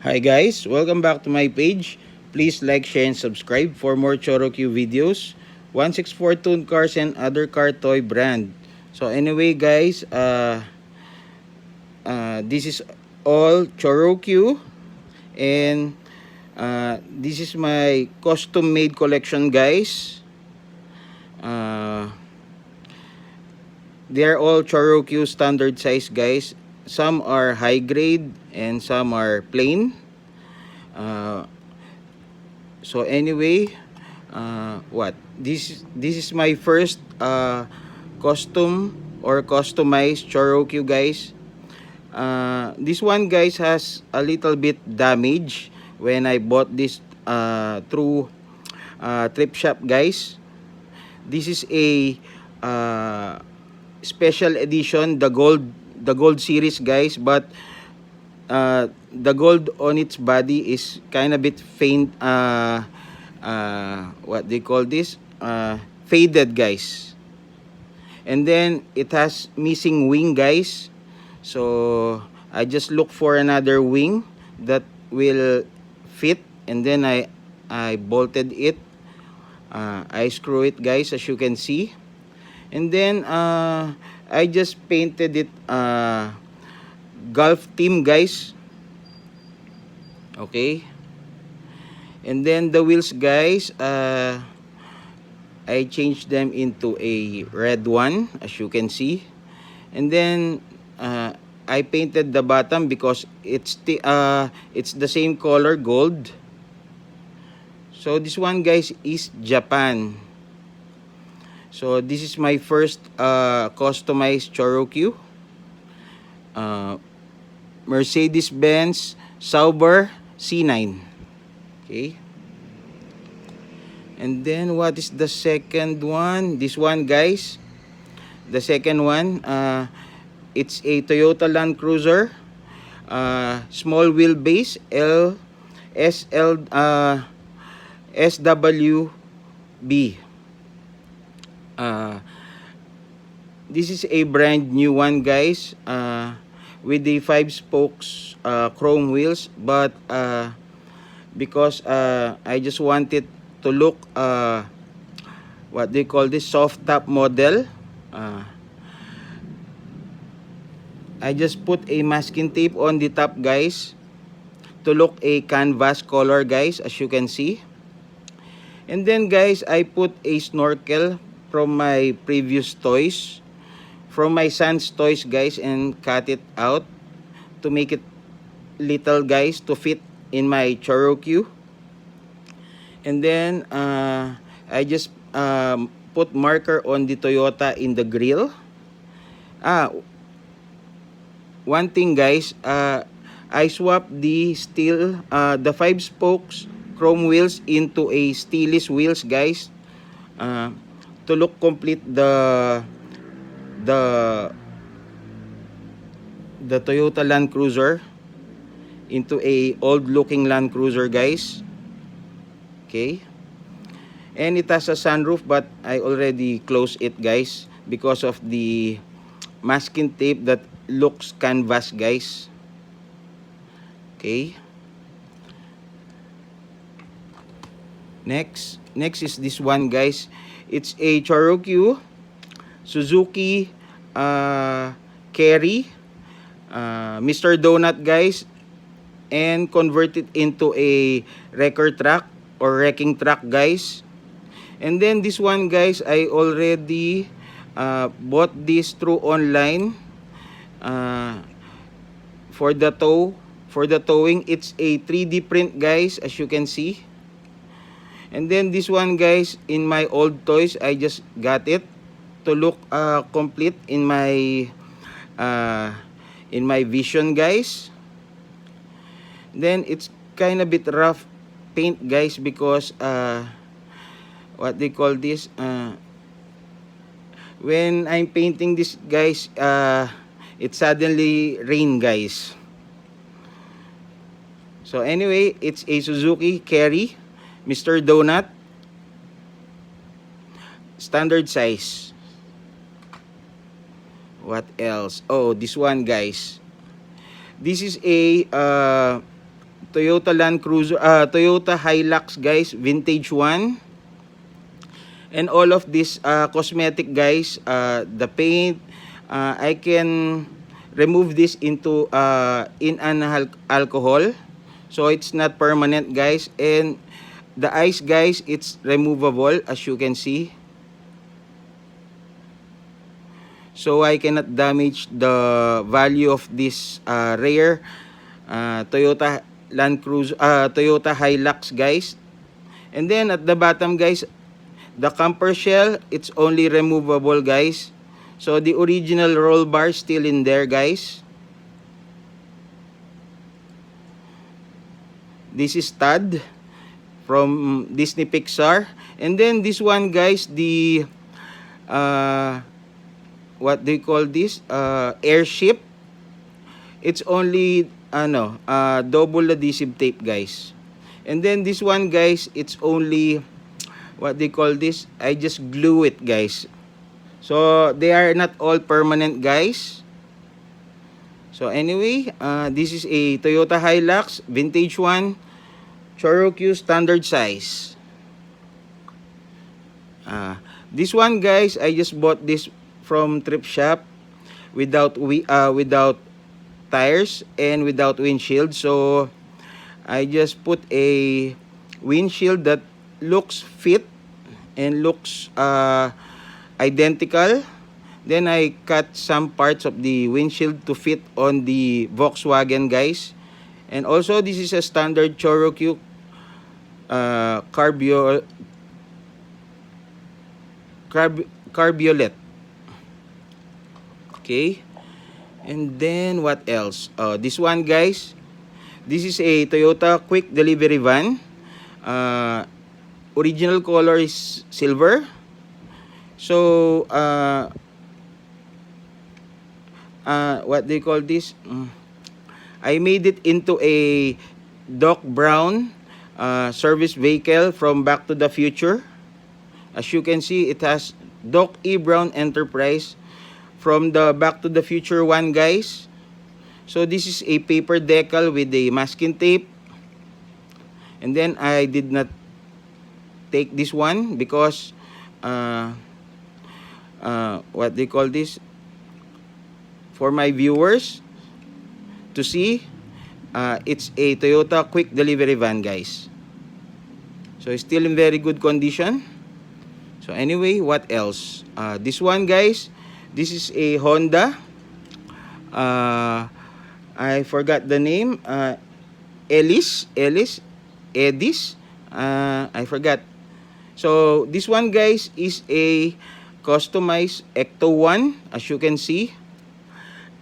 Hi guys, welcome back to my page. Please like, share, and subscribe for more Chorokyu videos. 164 Tune Cars and other car toy brand. So anyway guys, this is all Chorokyu and this is my custom made collection guys. Uh, they are all Chorokyu standard size guys. Some are high grade and some are plain. Uh, So anyway, this is my first custom or customized Cherokee guys. This one guys has a little bit damage when I bought this through Trip Shop guys. This is a special edition, the gold series guys, but the gold on its body is kind of bit faint, what they call this, faded guys, and then it has missing wing guys. So I just look for another wing that will fit, and then I bolted it. I screw it guys, as you can see, and then I just painted it Gulf team guys. Okay, and then the wheels guys, I changed them into a red one, as you can see, and then I painted the bottom because it's the same color, gold. So this one guys is Japan. So this is my first customized Cherokee, Mercedes-Benz Sauber C9. Okay. And then what is the second one? This one guys. The second one, it's a Toyota Land Cruiser, small wheelbase, SWB. This is a brand new one guys, with the 5 spokes chrome wheels, but because I just wanted to look what they call this soft top model, I just put a masking tape on the top guys to look a canvas color guys, as you can see. And then guys, I put a snorkel from my previous toys, from my son's toys guys, and cut it out to make it little guys to fit in my Cherokee. And then I just put marker on the Toyota in the grill. One thing guys, I swapped the steel, the 5 spokes chrome wheels into a steeless wheels guys, to look complete the Toyota Land Cruiser into a old looking Land Cruiser guys. Okay, and it has a sunroof, but I already closed it guys because of the masking tape that looks canvas guys. Okay, next is this one guys. It's a Cherokee Suzuki Carry, Mr. Donut guys, and convert it into a wrecker truck or wrecking truck guys. And then this one guys, I already bought this through online for the towing. It's a 3D print guys, as you can see. And then this one guys, in my old toys, I just got it to look complete in my vision guys. Then it's kind of bit rough paint guys because what they call this, when I'm painting this guys, it suddenly rain guys. So anyway, it's a Suzuki Carry Mr. Donut, standard size. What else? Oh, this one guys, this is a Toyota Land Cruiser, Toyota Hilux guys, vintage one. And all of this cosmetic guys, the paint, I can remove this into in an alcohol, so it's not permanent guys. And the ice guys, it's removable as you can see, so I cannot damage the value of this rare Toyota Land Cruiser, Toyota Hilux guys. And then at the bottom guys, the camper shell, it's only removable guys. So the original roll bar still in there guys. This is Todd from Disney Pixar. And then this one guys, the what do you call this, airship, it's only double adhesive tape guys. And then this one guys, it's only what they call this, I just glue it guys. So they are not all permanent guys. So anyway, this is a Toyota Hilux vintage one, Cherokee standard size. This one guys, I just bought this from thrift shop without tires and without windshield. So I just put a windshield that looks fit and looks identical. Then I cut some parts of the windshield to fit on the Volkswagen guys. And also this is a standard Cherokee Cabriolet. Okay. And then what else? This one guys, this is a Toyota quick delivery van. Original color is silver. So what they call this, I made it into a Doc Brown service vehicle from Back to the Future. As you can see, it has Doc E. Brown Enterprise from the Back to the Future one guys. So this is a paper decal with a masking tape. And then I did not take this one because what they call this, for my viewers to see, it's a Toyota quick delivery van guys. So it's still in very good condition. So anyway, what else? This one guys, this is a Honda, I forgot the name, Edis, I forgot. So this one guys is a customized Ecto 1, as you can see.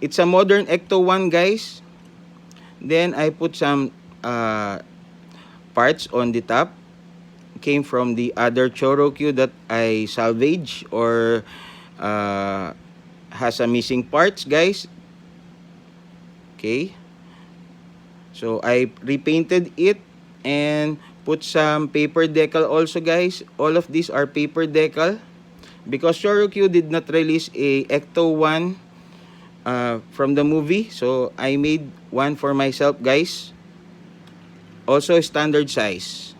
It's a modern Ecto 1 guys. Then I put some parts on the top, came from the other Cherokee that I salvage or has a missing parts guys. Okay, so I repainted it and put some paper decal also guys. All of these are paper decal because Cherokee did not release a Ecto 1 from the movie, so I made one for myself guys, also standard size.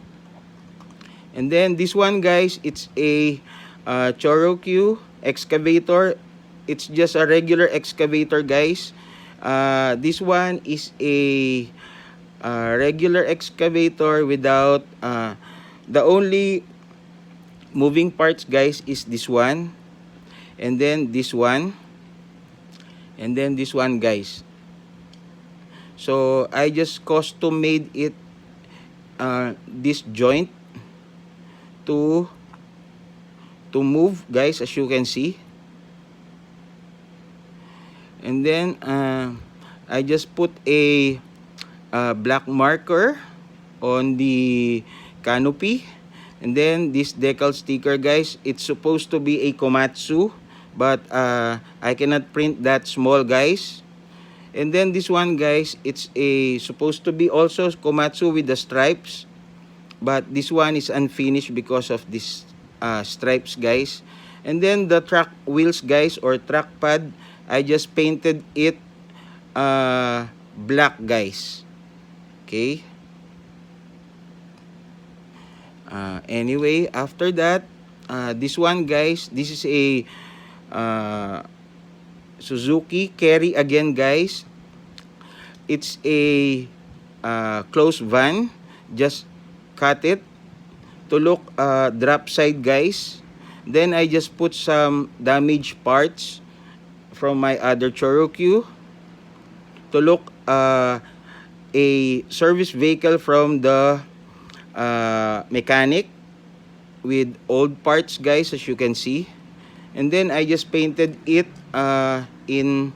And then this one guys, it's a Cherokee excavator. It's just a regular excavator guys. This one is a regular excavator without the only moving parts guys is this one, and then this one, and then this one guys. So I just custom made it this joint to move guys, as you can see. And then I just put a black marker on the canopy. And then this decal sticker guys, it's supposed to be a Komatsu, but I cannot print that small guys. And then this one guys, it's a supposed to be also Komatsu with the stripes, but this one is unfinished because of this stripes guys. And then the track wheels guys, or track pad, I just painted it black guys. Okay, Anyway, after that, this one guys, this is a Suzuki Carry again guys. It's a closed van. Just cut it to look drop side guys. Then I just put some damaged parts from my other Cherokee to look a service vehicle from the mechanic with old parts guys, as you can see. And then I just painted it in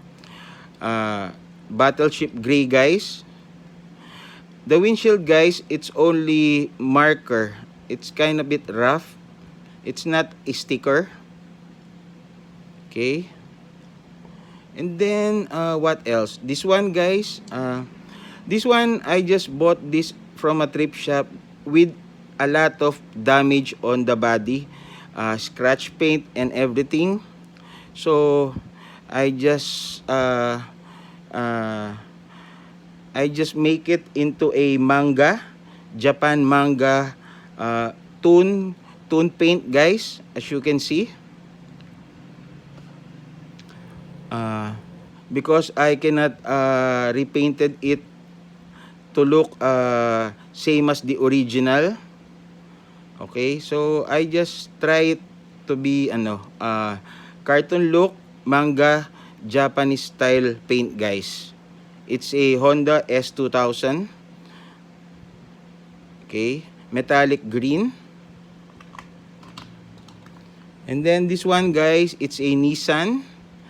battleship gray guys. The windshield guys, it's only marker. It's kind of bit rough. It's not a sticker. Okay. And then what else? This one guys, this one I just bought this from a thrift shop with a lot of damage on the body, scratch paint and everything. So I just make it into a manga, Japan manga tone paint guys, as you can see. Because I cannot repainted it to look same as the original. Okay, so I just try it to be cartoon look manga Japanese style paint guys. It's a Honda S2000. Okay, metallic green. And then this one guys, it's a Nissan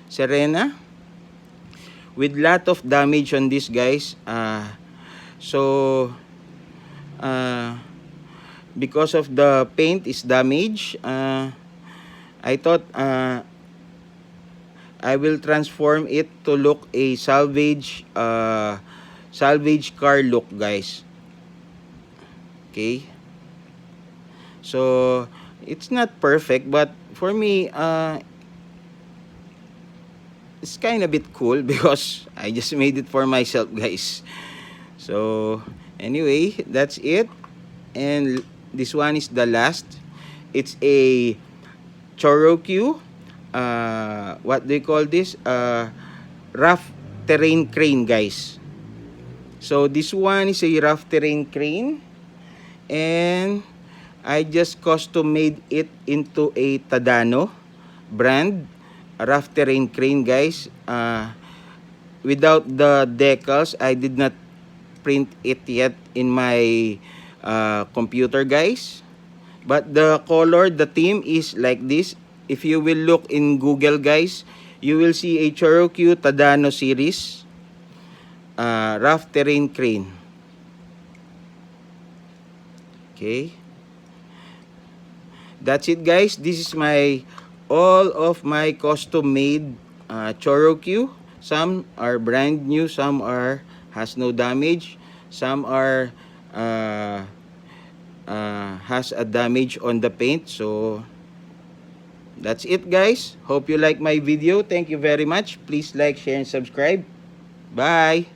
Serena with lot of damage on this guys. Because of the paint is damaged, I thought I will transform it to look a salvage car look guys. Okay, so it's not perfect, but for me it's kind of bit cool because I just made it for myself guys. So anyway, that's it. And this one is the last. It's a Cherokee, what do you call this, rough terrain crane guys. So this one is a rough terrain crane, and I just custom made it into a Tadano brand rough terrain crane guys. Without the decals, I did not print it yet in my computer guys, but the color, the theme is like this. If you will look in Google guys, you will see a Cherokee Tadano series rough terrain crane. Okay, that's it guys. This is my all of my custom made Cherokee. Some are brand new, some are has no damage, some are has a damage on the paint. So that's it guys. Hope you like my video. Thank you very much. Please like, share, and subscribe. Bye.